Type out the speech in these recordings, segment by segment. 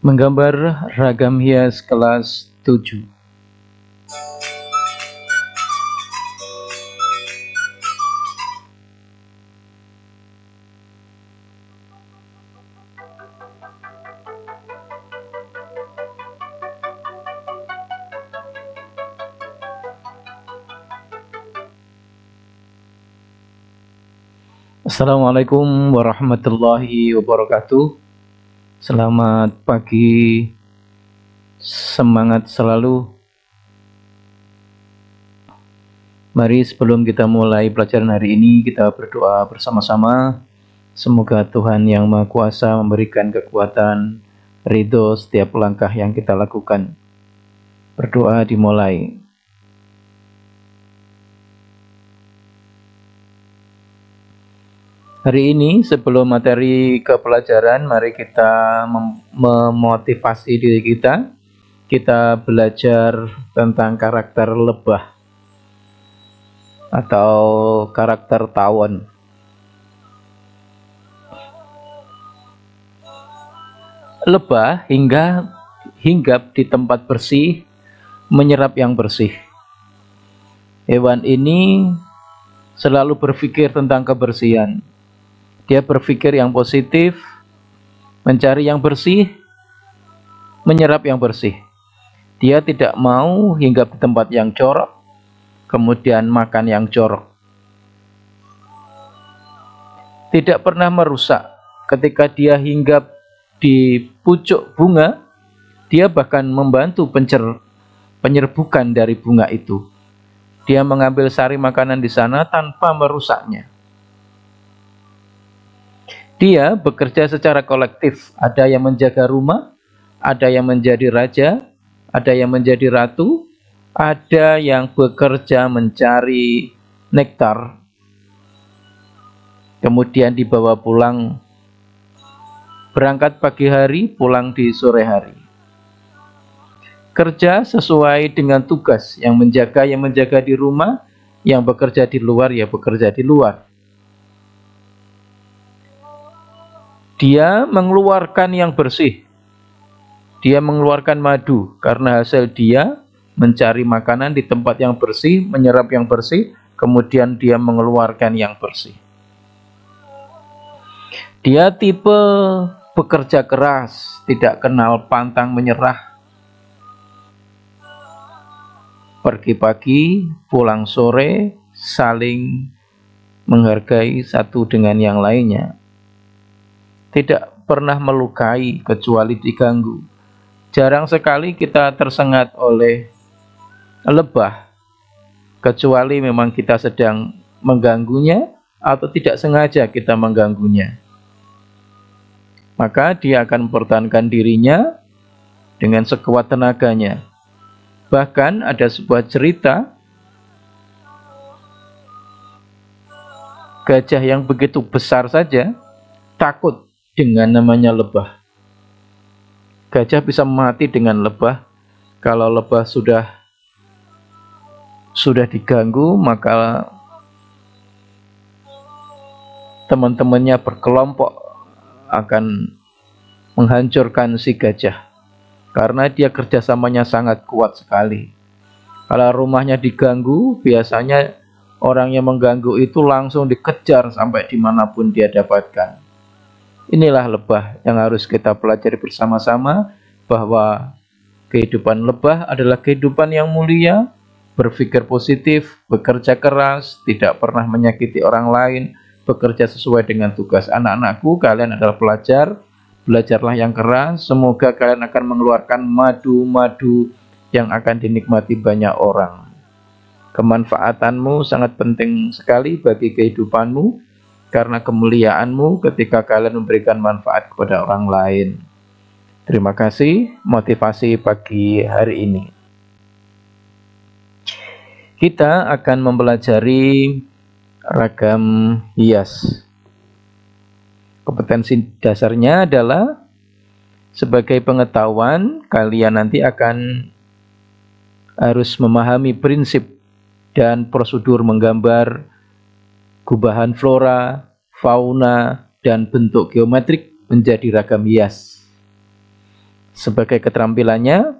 Menggambar ragam hias kelas 7. Assalamualaikum warahmatullahi wabarakatuh. Selamat pagi, semangat selalu. Mari sebelum kita mulai pelajaran hari ini, kita berdoa bersama-sama. Semoga Tuhan yang Maha Kuasa memberikan kekuatan, ridho setiap langkah yang kita lakukan. Berdoa dimulai. Hari ini sebelum materi ke pelajaran, mari kita memotivasi diri kita. Kita belajar tentang karakter lebah atau karakter tawon. Lebah hinggap di tempat bersih, menyerap yang bersih. Hewan ini selalu berpikir tentang kebersihan. Dia berpikir yang positif, mencari yang bersih, menyerap yang bersih. Dia tidak mau hinggap di tempat yang jorok, kemudian makan yang jorok. Tidak pernah merusak. Ketika dia hinggap di pucuk bunga, dia bahkan membantu penyerbukan dari bunga itu. Dia mengambil sari makanan di sana tanpa merusaknya. Dia bekerja secara kolektif, ada yang menjaga rumah, ada yang menjadi raja, ada yang menjadi ratu, ada yang bekerja mencari nektar, kemudian dibawa pulang, berangkat pagi hari, pulang di sore hari. Kerja sesuai dengan tugas, yang menjaga di rumah, yang bekerja di luar, ya bekerja di luar. Dia mengeluarkan yang bersih. Dia mengeluarkan madu karena hasil dia mencari makanan di tempat yang bersih, menyerap yang bersih, kemudian dia mengeluarkan yang bersih. Dia tipe bekerja keras, tidak kenal pantang menyerah. Pergi pagi, pulang sore, saling menghargai satu dengan yang lainnya. Tidak pernah melukai kecuali diganggu. Jarang sekali kita tersengat oleh lebah, kecuali memang kita sedang mengganggunya atau tidak sengaja kita mengganggunya. Maka dia akan mempertahankan dirinya dengan sekuat tenaganya. Bahkan ada sebuah cerita gajah yang begitu besar saja takut dengan namanya lebah. Gajah bisa mati dengan lebah. Kalau lebah sudah diganggu, maka teman-temannya berkelompok akan menghancurkan si gajah, karena dia kerjasamanya sangat kuat sekali. Kalau rumahnya diganggu, biasanya orang yang mengganggu itu langsung dikejar sampai dimanapun dia dapatkan. Inilah lebah yang harus kita pelajari bersama-sama, bahwa kehidupan lebah adalah kehidupan yang mulia, berpikir positif, bekerja keras, tidak pernah menyakiti orang lain, bekerja sesuai dengan tugas. Anak-anakku, kalian adalah pelajar, belajarlah yang keras, semoga kalian akan mengeluarkan madu-madu yang akan dinikmati banyak orang. Kemanfaatanmu sangat penting sekali bagi kehidupanmu, karena kemuliaanmu ketika kalian memberikan manfaat kepada orang lain. Terima kasih motivasi pagi hari ini. Kita akan mempelajari ragam hias. Kompetensi dasarnya adalah sebagai pengetahuan, kalian nanti akan harus memahami prinsip dan prosedur menggambar gubahan flora, fauna, dan bentuk geometrik menjadi ragam hias. Sebagai keterampilannya,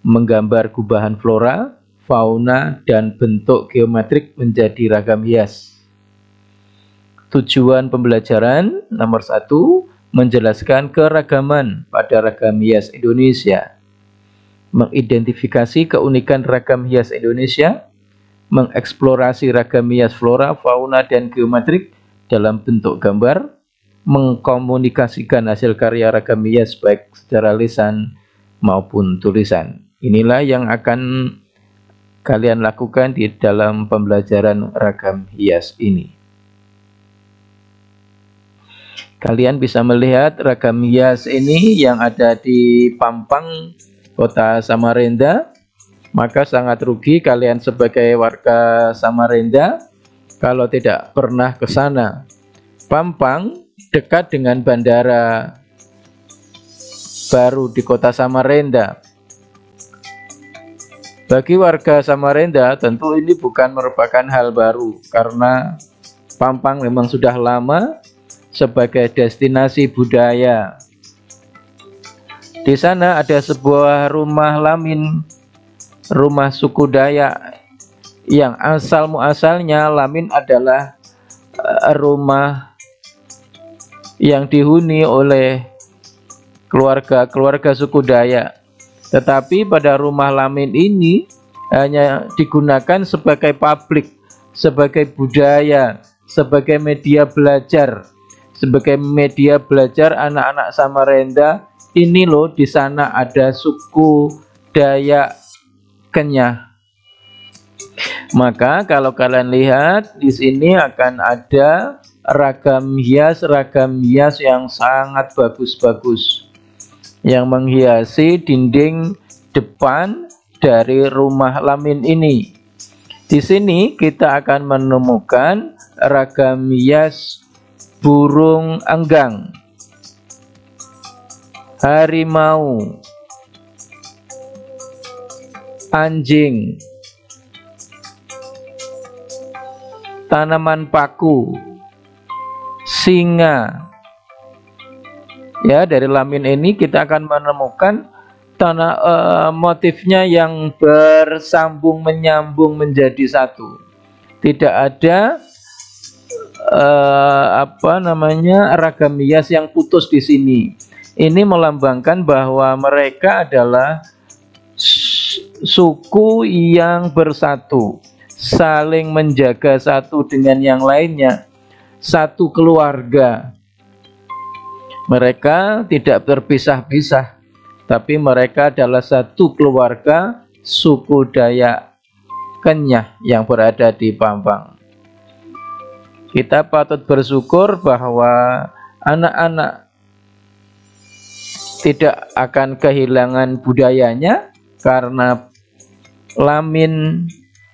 menggambar gubahan flora, fauna, dan bentuk geometrik menjadi ragam hias. Tujuan pembelajaran nomor 1, menjelaskan keragaman pada ragam hias Indonesia, mengidentifikasi keunikan ragam hias Indonesia, mengeksplorasi ragam hias flora, fauna, dan geometrik dalam bentuk gambar, mengkomunikasikan hasil karya ragam hias baik secara lisan maupun tulisan. Inilah yang akan kalian lakukan di dalam pembelajaran ragam hias ini. Kalian bisa melihat ragam hias ini yang ada di Pampang, Kota Samarinda. Maka sangat rugi kalian sebagai warga Samarinda kalau tidak pernah ke sana. Pampang dekat dengan bandara baru di Kota Samarinda. Bagi warga Samarinda tentu ini bukan merupakan hal baru, karena Pampang memang sudah lama sebagai destinasi budaya. Di sana ada sebuah rumah lamin, rumah suku Dayak, yang asal muasalnya lamin adalah rumah yang dihuni oleh keluarga suku Dayak. Tetapi pada rumah lamin ini hanya digunakan sebagai publik, sebagai budaya, sebagai media belajar. Sebagai media belajar anak-anak Samarinda, ini loh di sana ada suku Dayak Kenyah. Maka kalau kalian lihat di sini akan ada ragam hias yang sangat bagus-bagus yang menghiasi dinding depan dari rumah lamin ini. Di sini kita akan menemukan ragam hias burung enggang, harimau, anjing, tanaman paku, singa. Ya, dari lamin ini kita akan menemukan motifnya yang bersambung menyambung menjadi satu. Tidak ada ragam hias yang putus di sini. Ini melambangkan bahwa mereka adalah suku yang bersatu, saling menjaga satu dengan yang lainnya, satu keluarga. Mereka tidak berpisah-pisah, tapi mereka adalah satu keluarga suku Dayak Kenyah yang berada di Pampang. Kita patut bersyukur bahwa anak-anak tidak akan kehilangan budayanya, karena lamin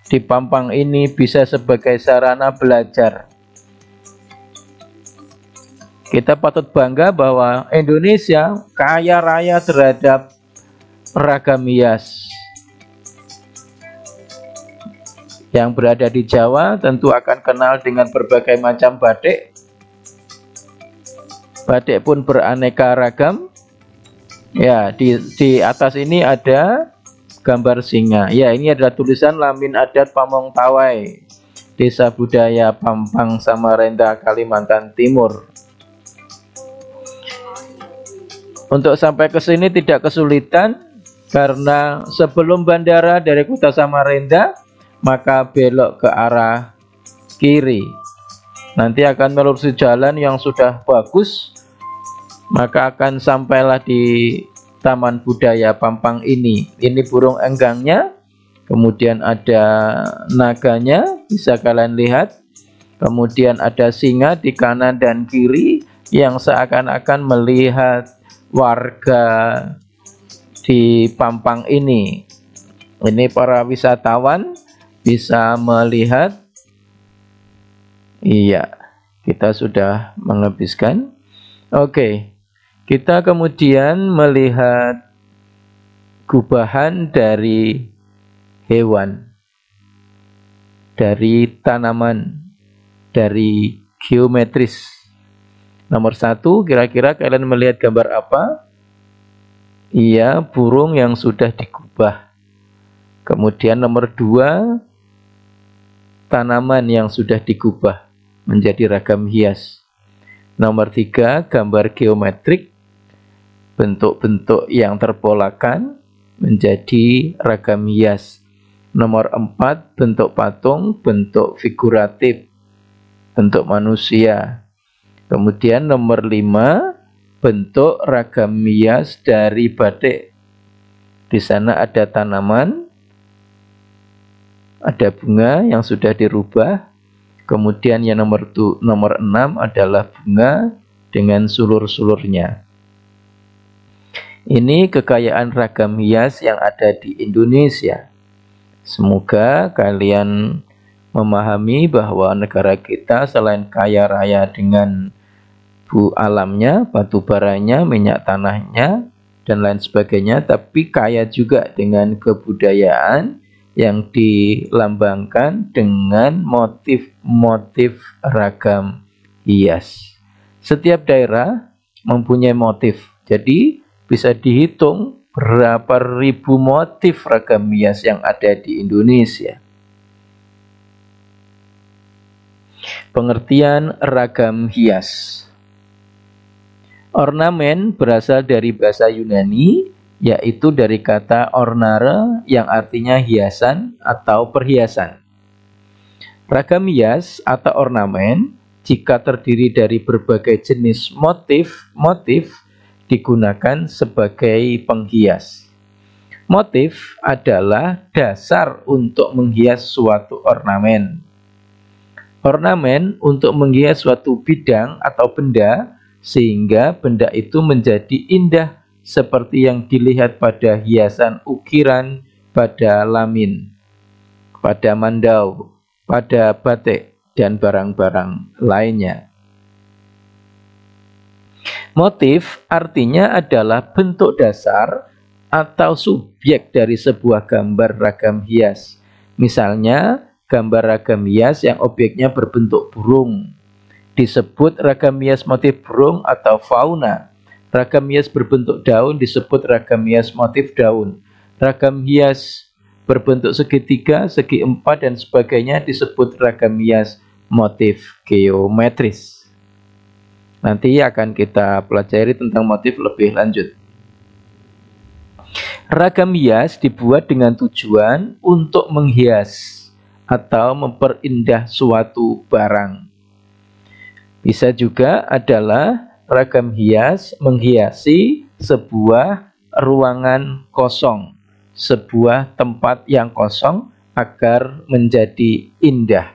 di Pampang ini bisa sebagai sarana belajar. Kita patut bangga bahwa Indonesia kaya raya terhadap ragam hias. Yang berada di Jawa tentu akan kenal dengan berbagai macam batik. Batik pun beraneka ragam. Ya, di atas ini ada gambar singa. Ya, ini adalah tulisan lamin adat Pamong Tawai, Desa Budaya Pampang, Samarinda, Kalimantan Timur. Untuk sampai ke sini tidak kesulitan, karena sebelum bandara dari Kota Samarinda, maka belok ke arah kiri. Nanti akan melalui jalan yang sudah bagus, maka akan sampailah di Taman Budaya Pampang ini. Ini burung enggangnya, kemudian ada naganya, bisa kalian lihat. Kemudian ada singa di kanan dan kiri yang seakan-akan melihat warga di Pampang ini. Ini para wisatawan bisa melihat. Iya, kita sudah menghabiskan. Oke, kita kemudian melihat gubahan dari hewan. dari tanaman, dari geometris. Nomor 1, kira-kira kalian melihat gambar apa? Iya, burung yang sudah digubah. Kemudian nomor 2, tanaman yang sudah digubah menjadi ragam hias. Nomor 3, gambar geometrik, bentuk-bentuk yang terpolakan menjadi ragam hias. Nomor 4, bentuk patung, bentuk figuratif, bentuk manusia. Kemudian nomor 5, bentuk ragam hias dari batik. Di sana ada tanaman, ada bunga yang sudah dirubah. Kemudian yang nomor 6 adalah bunga dengan sulur-sulurnya. Ini kekayaan ragam hias yang ada di Indonesia. Semoga kalian memahami bahwa negara kita selain kaya raya dengan alamnya, batu baranya, minyak tanahnya, dan lain sebagainya, tapi kaya juga dengan kebudayaan yang dilambangkan dengan motif-motif ragam hias. Setiap daerah mempunyai motif, jadi bisa dihitung berapa ribu motif ragam hias yang ada di Indonesia. Pengertian ragam hias. Ornamen berasal dari bahasa Yunani, yaitu dari kata ornare yang artinya hiasan atau perhiasan. Ragam hias atau ornamen jika terdiri dari berbagai jenis motif digunakan sebagai penghias. Motif adalah dasar untuk menghias suatu ornamen. Ornamen untuk menghias suatu bidang atau benda sehingga benda itu menjadi indah seperti yang dilihat pada hiasan ukiran, pada lamin, pada mandau, pada batik, dan barang-barang lainnya. Motif artinya adalah bentuk dasar atau subjek dari sebuah gambar ragam hias. Misalnya, gambar ragam hias yang objeknya berbentuk burung disebut ragam hias motif burung atau fauna. Ragam hias berbentuk daun disebut ragam hias motif daun. Ragam hias berbentuk segitiga, segi empat, dan sebagainya disebut ragam hias motif geometris. Nanti akan kita pelajari tentang motif lebih lanjut. Ragam hias dibuat dengan tujuan untuk menghias atau memperindah suatu barang. Bisa juga adalah ragam hias menghiasi sebuah ruangan kosong, sebuah tempat yang kosong agar menjadi indah.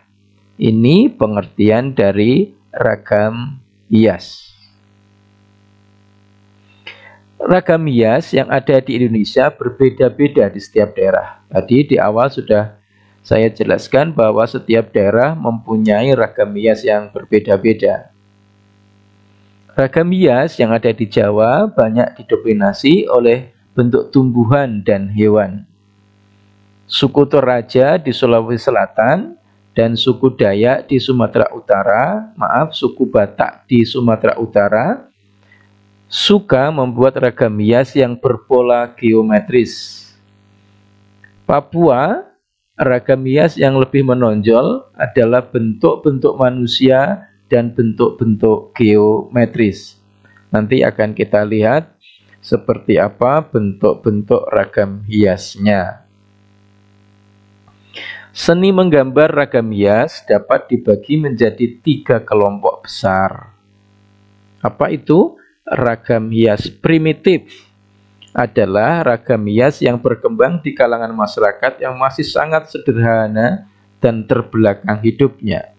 Ini pengertian dari ragam hias. Ragam hias yang ada di Indonesia berbeda-beda di setiap daerah. Tadi di awal sudah saya jelaskan bahwa setiap daerah mempunyai ragam hias yang berbeda-beda. Ragam hias yang ada di Jawa banyak didominasi oleh bentuk tumbuhan dan hewan. Suku Toraja di Sulawesi Selatan dan suku Dayak di Sumatera Utara, suku Batak di Sumatera Utara, suka membuat ragam hias yang berpola geometris. Papua, ragam hias yang lebih menonjol adalah bentuk-bentuk manusia dan bentuk-bentuk geometris. Nanti akan kita lihat seperti apa bentuk-bentuk ragam hiasnya. Seni menggambar ragam hias dapat dibagi menjadi 3 kelompok besar. Apa itu? Ragam hias primitif adalah ragam hias yang berkembang di kalangan masyarakat yang masih sangat sederhana dan terbelakang hidupnya.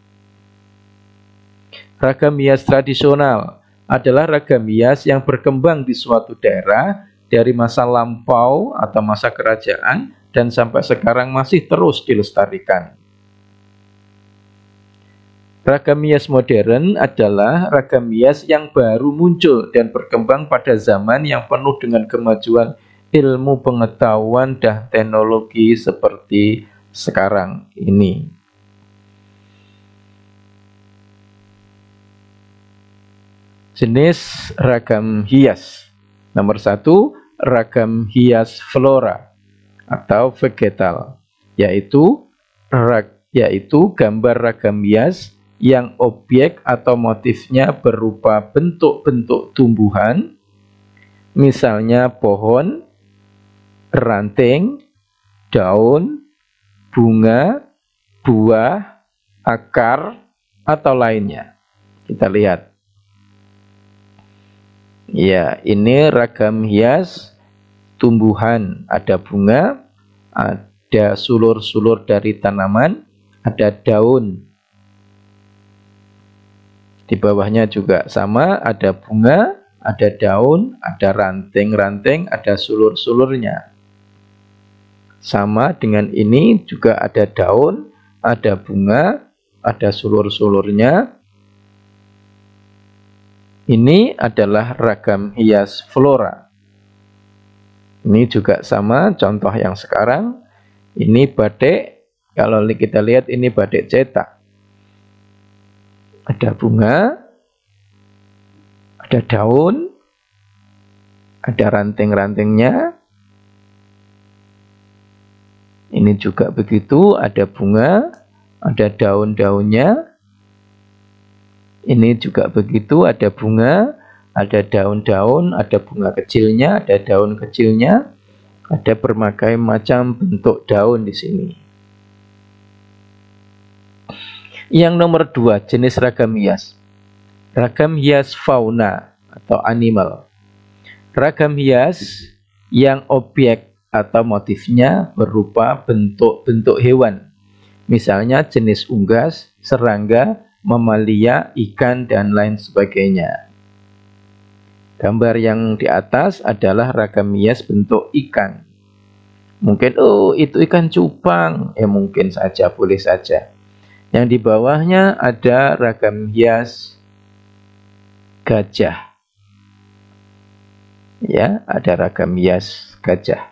Ragam hias tradisional adalah ragam hias yang berkembang di suatu daerah dari masa lampau atau masa kerajaan dan sampai sekarang masih terus dilestarikan. Ragam hias modern adalah ragam hias yang baru muncul dan berkembang pada zaman yang penuh dengan kemajuan ilmu pengetahuan dan teknologi seperti sekarang ini. jenis ragam hias. Nomor 1, ragam hias flora atau vegetal, yaitu gambar ragam hias yang objek atau motifnya berupa bentuk-bentuk tumbuhan, misalnya pohon, ranting, daun, bunga, buah, akar, atau lainnya. Kita lihat. Ya, ini ragam hias tumbuhan, ada bunga, ada sulur-sulur dari tanaman, ada daun. Di bawahnya juga sama, ada bunga, ada daun, ada ranting-ranting, ada sulur-sulurnya. Sama dengan ini juga ada daun, ada bunga, ada sulur-sulurnya. Ini adalah ragam hias flora. Ini juga sama, contoh yang sekarang. Ini batik, kalau kita lihat ini batik cetak. Ada bunga, ada daun, ada ranting-rantingnya. Ini juga begitu, ada bunga, ada daun-daunnya. Ini juga begitu, ada bunga, ada daun-daun, ada bunga kecilnya, ada daun kecilnya, ada berbagai macam bentuk daun di sini. Yang nomor 2, jenis ragam hias. Ragam hias fauna atau animal. Ragam hias yang objek atau motifnya berupa bentuk-bentuk hewan. Misalnya jenis unggas, serangga, mamalia, ikan, dan lain sebagainya. Gambar yang di atas adalah ragam hias bentuk ikan. Mungkin, oh itu ikan cupang. Ya mungkin saja, boleh saja. Yang di bawahnya ada ragam hias gajah. Ya, ada ragam hias gajah.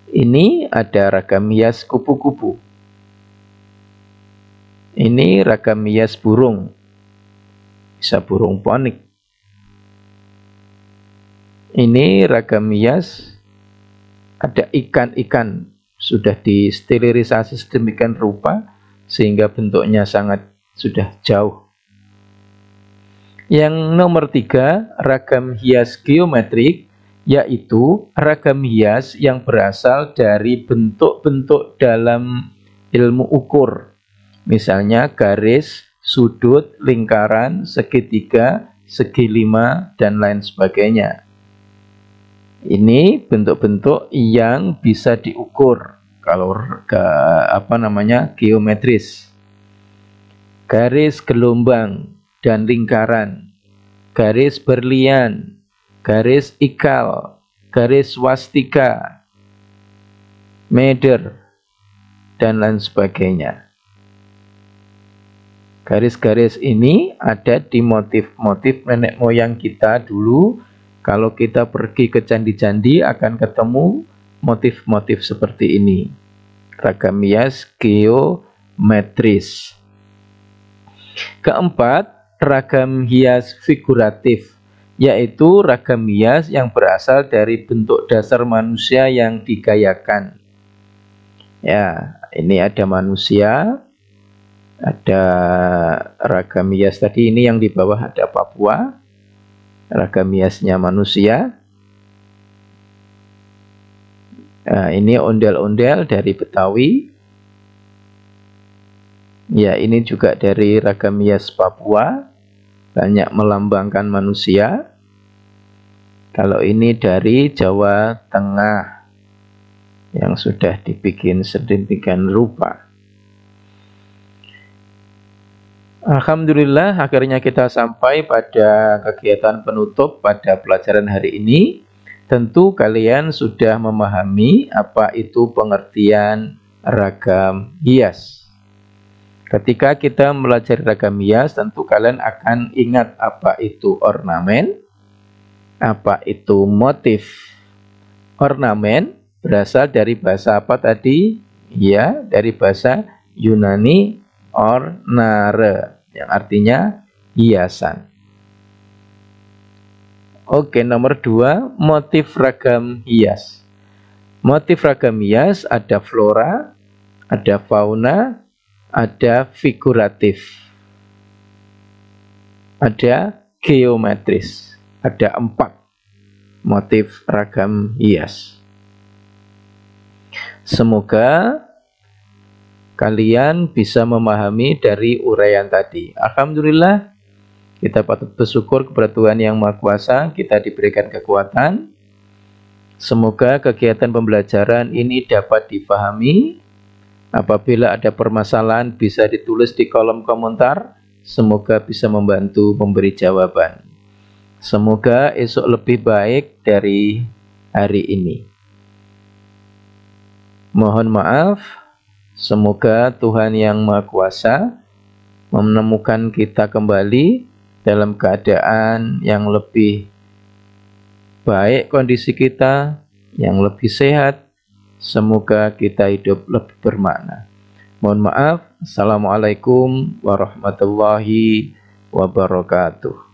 Ini ada ragam hias kupu-kupu. Ini ragam hias burung, bisa burung ponik. Ini ragam hias, ada ikan-ikan, sudah disterilisasi sedemikian rupa, sehingga bentuknya sudah jauh. Yang nomor 3, ragam hias geometrik, yaitu ragam hias yang berasal dari bentuk-bentuk dalam ilmu ukur. Misalnya garis, sudut, lingkaran, segitiga, segi lima, dan lain sebagainya. Ini bentuk-bentuk yang bisa diukur kalau geometris. Garis gelombang dan lingkaran, garis berlian, garis ikal, garis swastika, meter, dan lain sebagainya. Garis-garis ini ada di motif-motif nenek moyang kita dulu. Kalau kita pergi ke candi-candi akan ketemu motif-motif seperti ini. Ragam hias geometris. Keempat, ragam hias figuratif, yaitu ragam hias yang berasal dari bentuk dasar manusia yang digayakan. Ya, ini ada manusia. Ada ragam hias tadi, ini yang di bawah ada Papua, ragam hiasnya manusia. Nah, ini ondel-ondel dari Betawi. Ya, ini juga dari ragam hias Papua, banyak melambangkan manusia. Kalau ini dari Jawa Tengah, yang sudah dibikin sedemikian rupa. Alhamdulillah, akhirnya kita sampai pada kegiatan penutup pada pelajaran hari ini. Tentu kalian sudah memahami apa itu pengertian ragam hias. Ketika kita mempelajari ragam hias, tentu kalian akan ingat apa itu ornamen, apa itu motif. Ornamen berasal dari bahasa apa tadi? Ya, dari bahasa Yunani ornare, yang artinya hiasan. Oke, nomor 2, motif ragam hias. Motif ragam hias ada flora, ada fauna, ada figuratif, ada geometris. Ada 4 motif ragam hias. Semoga kalian bisa memahami dari uraian tadi. Alhamdulillah, kita patut bersyukur kepada Tuhan Yang Maha Kuasa, kita diberikan kekuatan. Semoga kegiatan pembelajaran ini dapat dipahami. Apabila ada permasalahan bisa ditulis di kolom komentar. Semoga bisa membantu memberi jawaban. Semoga esok lebih baik dari hari ini. Mohon maaf, semoga Tuhan Yang Maha Kuasa menemukan kita kembali dalam keadaan yang lebih baik kondisi kita, yang lebih sehat. Semoga kita hidup lebih bermakna. Mohon maaf. Assalamualaikum warahmatullahi wabarakatuh.